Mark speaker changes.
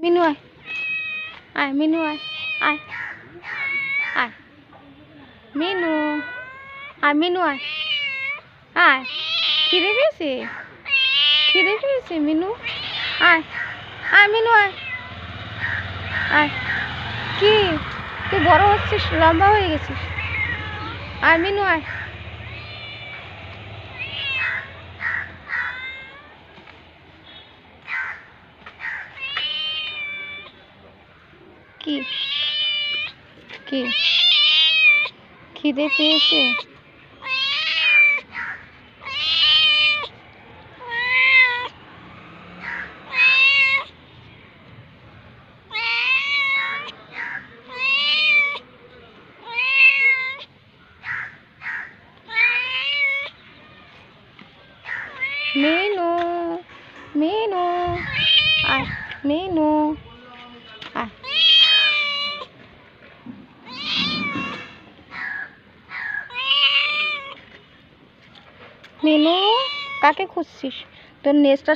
Speaker 1: মিনু আয়, আয় মিনু আয়, আয় আয় মিনু, আয় মিনু আয়, আয় খিদে পেয়েছে, খিদে পেয়েছে মিনু, আয় আয় মিনু আয়, আয় কি তুই বড় হচ্ছিস, লম্বা হয়ে গেছিস, আয় মিনু আয়। কি কি খিদে পেয়েছে? মিনু, মিনু আয়, মিনু আয়। মিনু কাকে খুঁজছিস? তোর নেজটা